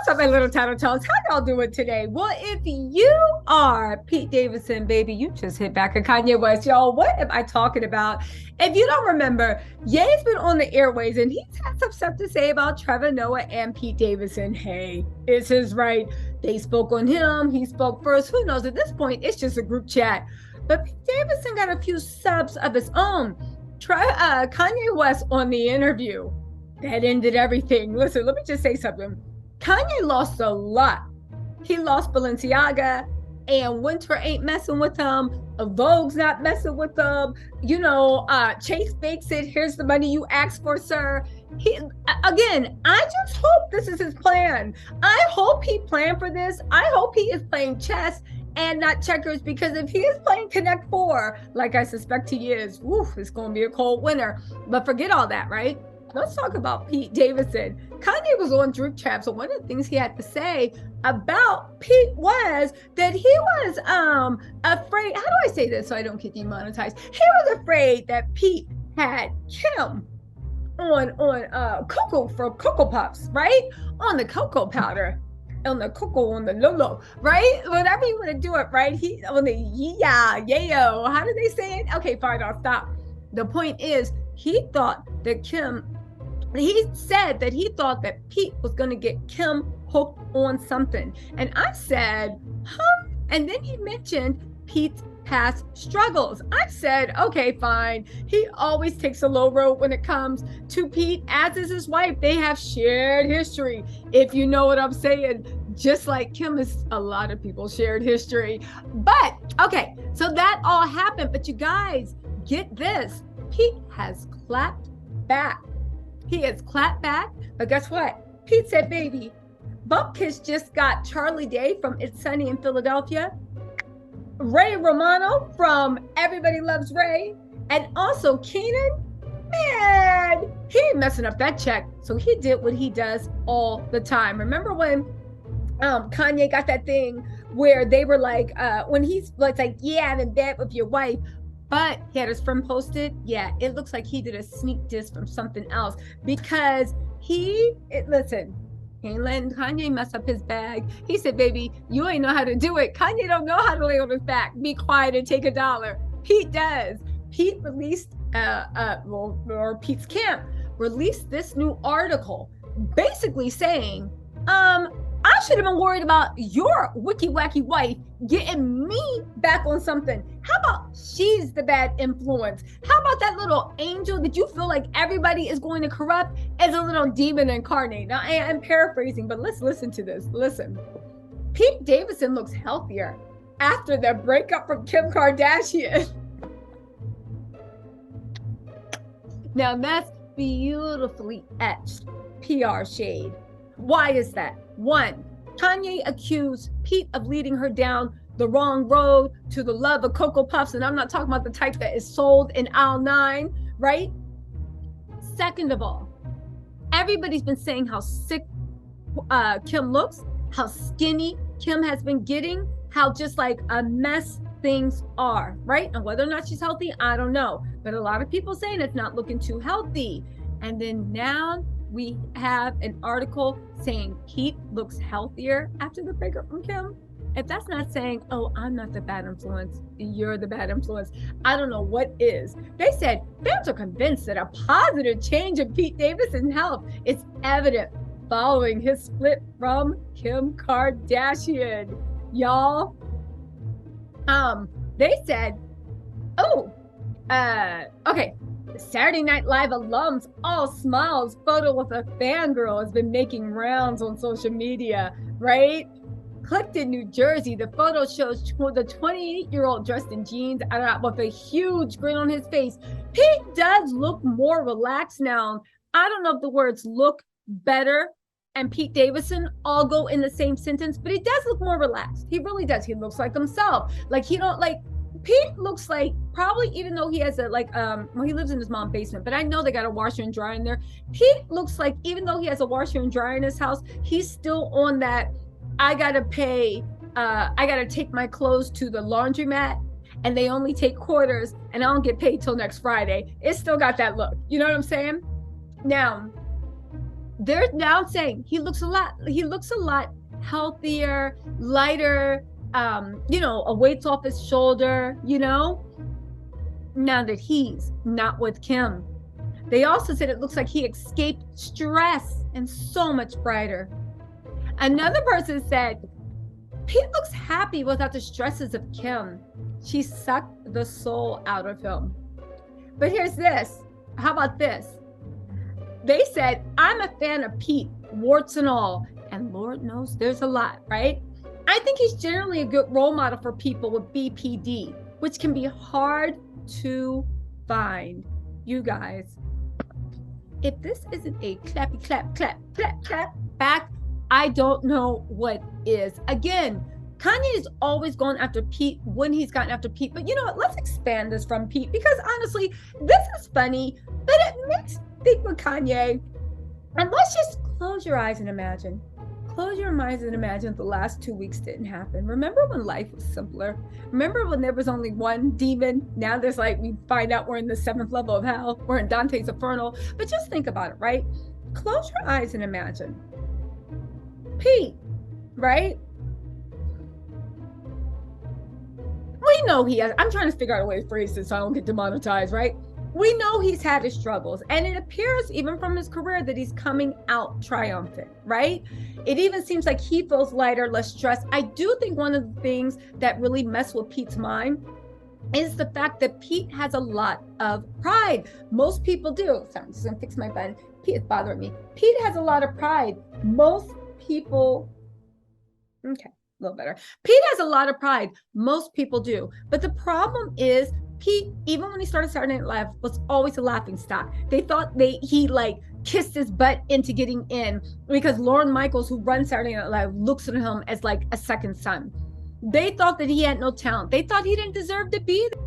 What's up, my little Tattle Tells? How y'all doing today? Well, if you are Pete Davidson, baby, you just hit back at Kanye West, y'all. What am I talking about? If you don't remember, Ye's been on the airways and he's had some stuff to say about Trevor Noah and Pete Davidson. Hey, it's his right. They spoke on him. He spoke first. Who knows? At this point, it's just a group chat. But Pete Davidson got a few subs of his own. Kanye West on the interview. That ended everything. Listen, let me just say something. Kanye lost a lot. He lost Balenciaga, and Winter ain't messing with him. Vogue's not messing with him. Chase Bakes it. Here's the money you asked for, sir. I just hope this is his plan. I hope he planned for this. I hope he is playing chess and not checkers, because if he is playing Connect Four, like I suspect he is, it's going to be a cold winter. But forget all that, right? Let's talk about Pete Davidson. Kanye was on Drip Chat, so one of the things he had to say about Pete was that he was afraid. How do I say this so I don't get demonetized? He was afraid that Pete had Kim on cocoa for Cocoa Puffs, right? On the cocoa powder, on the cocoa, on the Lolo, right? Whatever you want to do it, right? He on the yayo. How do they say it? Okay, fine, I'll stop. The point is, he thought that he said that he thought that Pete was going to get Kim hooked on something. And I said, huh? And then he mentioned Pete's past struggles. I said, okay, fine. He always takes a low road when it comes to Pete, as is his wife. They have shared history, if you know what I'm saying. Just like Kim is a lot of people's shared history. But, okay, so that all happened. But you guys, get this. Pete has clapped back. He has clapped back, but guess what? Pete said, baby, Bumpkiss just got Charlie Day from It's Sunny in Philadelphia, Ray Romano from Everybody Loves Ray, and also Keenan. Man, he ain't messing up that check. So he did what he does all the time. Remember when Kanye got that thing where they were like, when he's like, yeah, I'm in bed with your wife, but he had his friend posted, yeah, it looks like he did a sneak diss from something else, because listen, he ain't letting Kanye mess up his bag. He said, baby, you ain't know how to do it. Kanye don't know how to lay on his back, be quiet and take $1. Pete does. Pete released, or Pete's camp released this new article basically saying, I should have been worried about your wicky wacky wife getting me back on something. How about she's the bad influence? How about that little angel that you feel like everybody is going to corrupt as a little demon incarnate? Now, I'm paraphrasing, but let's listen to this. Listen, Pete Davidson looks healthier after the breakup from Kim Kardashian. Now, that's beautifully etched PR shade. Why is that? One, Kanye accused Pete of leading her down the wrong road to the love of Cocoa Puffs. And I'm not talking about the type that is sold in aisle 9, right? Second of all, everybody's been saying how sick Kim looks, how skinny Kim has been getting, how just like a mess things are, right? And whether or not she's healthy, I don't know. But a lot of people saying it's not looking too healthy. And then now we have an article saying Pete looks healthier after the breakup from Kim. If that's not saying, oh, I'm not the bad influence, you're the bad influence, I don't know what is. They said fans are convinced that a positive change in Pete Davidson's health is evident following his split from Kim Kardashian. Y'all, they said, okay, Saturday Night Live alums all smiles photo with a fangirl has been making rounds on social media, right? Clifton, New Jersey, the photo shows the 28-year-old dressed in jeans with a huge grin on his face. Pete does look more relaxed now. I don't know if the words look better and Pete Davidson all go in the same sentence, but he does look more relaxed. He really does. He looks like himself. Pete looks like, probably, even though he has he lives in his mom's basement, but I know they got a washer and dryer in there. Pete looks like, even though he has a washer and dryer in his house, he's still on that, I gotta take my clothes to the laundromat and they only take quarters and I don't get paid till next Friday. It's still got that look. You know what I'm saying? Now, they're now saying he looks a lot healthier, lighter, a weight's off his shoulder, now that he's not with Kim. They also said it looks like he escaped stress and so much brighter. Another person said, Pete looks happy without the stresses of Kim. She sucked the soul out of him. But here's this. How about this? They said, I'm a fan of Pete, warts and all. And Lord knows there's a lot, right? I think he's generally a good role model for people with BPD, which can be hard to find. You guys, if this isn't a clappy clap, clap, clap, clap back, I don't know what is. Again, Kanye is always going after Pete when he's gotten after Pete. But you know what? Let's expand this from Pete, because honestly, this is funny, but it makes me think with Kanye. And let's just close your eyes and imagine. Close your minds and imagine the last 2 weeks didn't happen. Remember when life was simpler? Remember when there was only one demon? Now there's we find out we're in the 7th level of hell. We're in Dante's Inferno. But just think about it, right? Close your eyes and imagine. Pete, right? We know he has, I'm trying to figure out a way to phrase this so I don't get demonetized, right? We know he's had his struggles, and it appears even from his career that he's coming out triumphant, right? It even seems like he feels lighter, less stressed. I do think one of the things that really mess with Pete's mind is the fact that Pete has a lot of pride. Most people do. Sorry, I'm just gonna fix my button. Pete is bothering me. Pete has a lot of pride. Most people, okay, a little better. Pete has a lot of pride. Most people do. But the problem is Pete, even when he started Saturday Night Live, was always a laughing stock. They thought he kissed his butt into getting in because Lorne Michaels, who runs Saturday Night Live, looks at him as like a second son. They thought that he had no talent. They thought he didn't deserve to be there.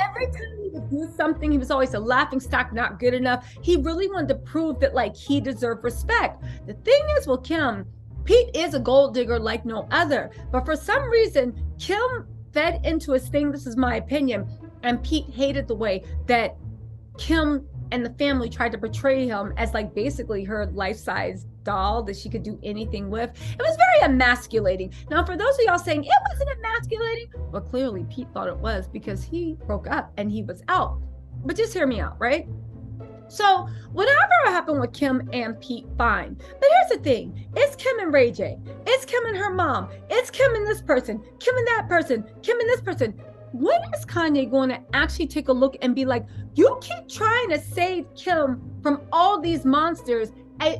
Every time he would do something, he was always a laughing stock, not good enough. He really wanted to prove that he deserved respect. The thing is with Kim, Pete is a gold digger like no other. But for some reason, Kim fed into his thing. This is my opinion. And Pete hated the way that Kim and the family tried to portray him as basically her life-size doll that she could do anything with. It was very emasculating. Now, for those of y'all saying it wasn't emasculating, well, clearly Pete thought it was because he broke up and he was out. But just hear me out, right? So whatever happened with Kim and Pete, fine. But here's the thing. It's Kim and Ray J. It's Kim and her mom. It's Kim and this person. Kim and that person. Kim and this person. When is Kanye going to actually take a look and be like, you keep trying to save Kim from all these monsters,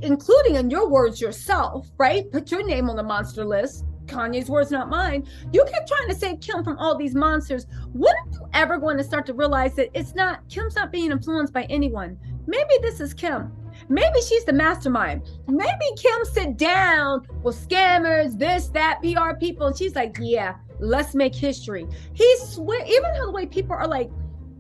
including, in your words, yourself, right? Put your name on the monster list. Kanye's words, not mine. You keep trying to save Kim from all these monsters. When are you ever going to start to realize that Kim's not being influenced by anyone? Maybe this is Kim. Maybe she's the mastermind. Maybe Kim sit down with scammers, this, that, PR people, and she's like, yeah, let's make history. Even the way people are like,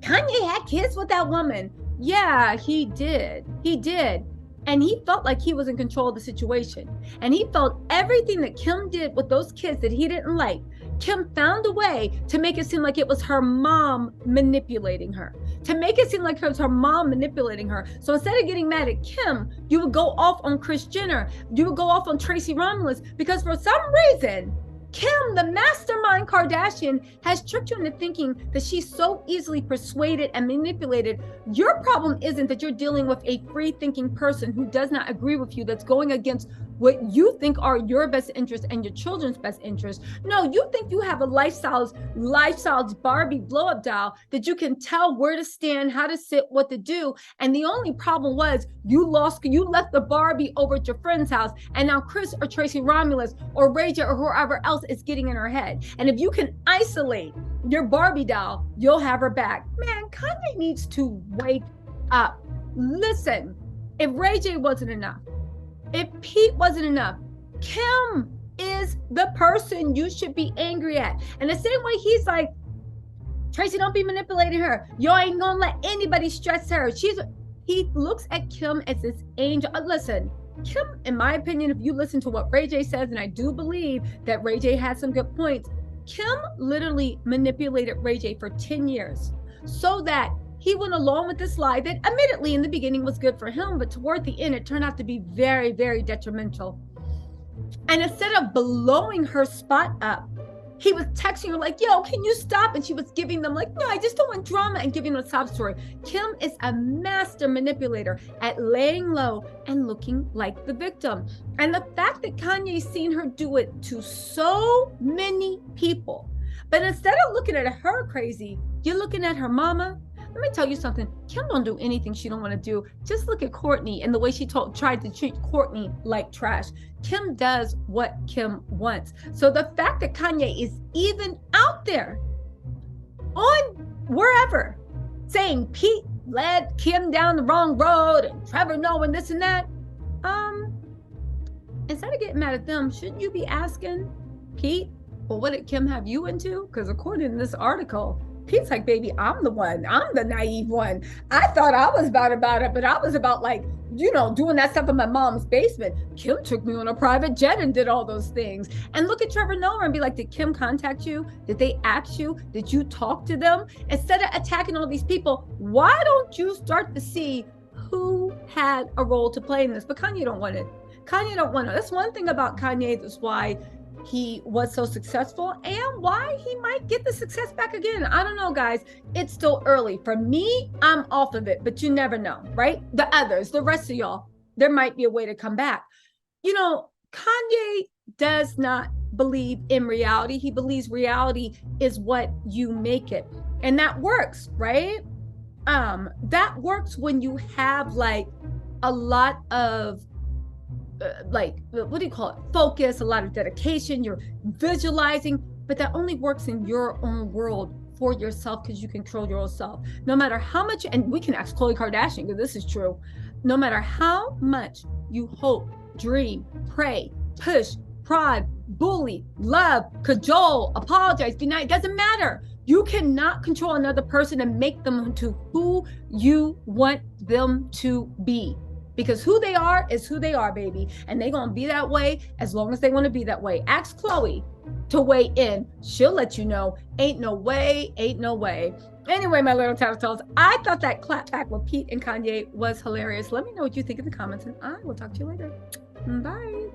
Kanye had kids with that woman. Yeah, he did. He did. And he felt like he was in control of the situation. And he felt everything that Kim did with those kids that he didn't like, Kim found a way to make it seem like it was her mom manipulating her. To make it seem like it was her mom manipulating her. So instead of getting mad at Kim, you would go off on Kris Jenner. You would go off on Tracy Romulus, because for some reason, Kim, the mastermind Kardashian, has tricked you into thinking that she's so easily persuaded and manipulated. Your problem isn't that you're dealing with a free-thinking person who does not agree with you, that's going against what you think are your best interests and your children's best interests. No, you think you have a life-size Barbie blow-up doll that you can tell where to stand, how to sit, what to do. And the only problem was you left the Barbie over at your friend's house, and now Kris or Tracy Romulus or Ray J or whoever else is getting in her head. And if you can isolate your Barbie doll, you'll have her back. Man, Kanye needs to wake up. Listen, if Ray J wasn't enough, if Pete wasn't enough, Kim is the person you should be angry at. And the same way he's like, Tracy, don't be manipulating her. You ain't gonna let anybody stress her. He looks at Kim as this angel. Listen, Kim, in my opinion, if you listen to what Ray J says, and I do believe that Ray J has some good points, Kim literally manipulated Ray J for 10 years so that he went along with this lie that admittedly in the beginning was good for him, but toward the end, it turned out to be very, very detrimental. And instead of blowing her spot up, he was texting her like, yo, can you stop? And she was giving them like, no, I just don't want drama, and giving them a sob story. Kim is a master manipulator at laying low and looking like the victim. And the fact that Kanye's seen her do it to so many people, but instead of looking at her crazy, you're looking at her mama. Let me tell you something. Kim don't do anything she don't want to do. Just look at Courtney and the way she tried to treat Courtney like trash. Kim does what Kim wants. So the fact that Kanye is even out there on wherever saying Pete led Kim down the wrong road and Trevor knowing this and that, instead of getting mad at them, shouldn't you be asking Pete, well, what did Kim have you into? Because according to this article, Pete's like, baby, I'm the naive one. I thought I was about it, but I was about like, doing that stuff in my mom's basement. Kim took me on a private jet and did all those things. And look at Trevor Noah and be like, did Kim contact you? Did they ask you? Did you talk to them? Instead of attacking all these people, why don't you start to see who had a role to play in this? But Kanye don't want it. Kanye don't want it. That's one thing about Kanye. That's why he was so successful and why he might get the success back again. I don't know, guys. It's still early. For me, I'm off of it, but you never know, right? The others, the rest of y'all, there might be a way to come back. Kanye does not believe in reality. He believes reality is what you make it. And that works, right? That works when you have like a lot of focus, a lot of dedication, you're visualizing, but that only works in your own world for yourself because you control your own self. No matter how much, and we can ask Khloe Kardashian because this is true, no matter how much you hope, dream, pray, push, prod, bully, love, cajole, apologize, be nice, it doesn't matter. You cannot control another person and make them into who you want them to be. Because who they are is who they are, baby. And they're going to be that way as long as they want to be that way. Ask Khloe to weigh in. She'll let you know. Ain't no way, ain't no way. Anyway, my little Tattle Tells, I thought that ClapsBack with Pete and Kanye was hilarious. Let me know what you think in the comments, and I will talk to you later. Bye.